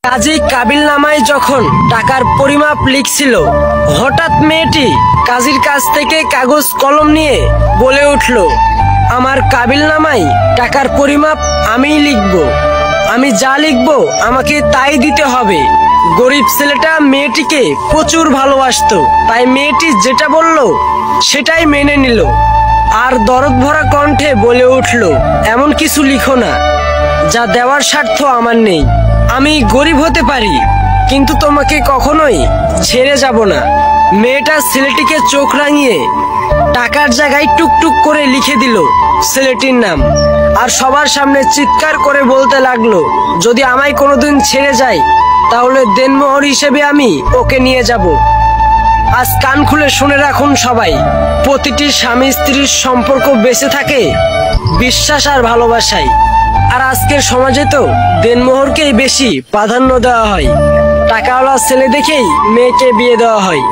কাজী কাবিল নামায় যখন টাকার পরিমাপ লিখছিল, হঠাৎ মেয়েটি কাজীর কাছ থেকে কাগজ কলম নিয়ে বলে উঠল, আমার কাবিল নামায় টাকার পরিমাপ আমিই লিখব। আমি যা লিখব আমাকে তাই দিতে হবে। গরিব ছেলেটা মেয়েটিকে প্রচুর ভালোবাসতো, তাই মেয়েটি যেটা বলল সেটাই মেনে নিল। আর দরদ ভরা কণ্ঠে বলে উঠল, এমন কিছু লিখো না যা দেওয়ার স্বার্থ আমার নেই। আমি গরিব হতে পারি, কিন্তু তোমাকে কখনোই ছেড়ে যাব না। মেয়েটা ছেলেটিকে চোখ রাঙিয়ে টাকার জায়গায় টুকটুক করে লিখে দিল ছেলেটির নাম, আর সবার সামনে চিৎকার করে বলতে লাগলো, যদি আমায় কোনোদিন ছেড়ে যায় তাহলে দেনমোহর হিসেবে আমি ওকে নিয়ে যাব। আজ কান খুলে শুনে রাখুন সবাই, প্রতিটি স্বামী স্ত্রীর সম্পর্ক বেঁচে থাকে বিশ্বাস আর ভালোবাসায়। আর আজকের সমাজে তো দেনমোহরকেই বেশি প্রাধান্য দেওয়া হয়। টাকাওয়ালা ছেলে দেখেই মেয়েকে বিয়ে দেওয়া হয়।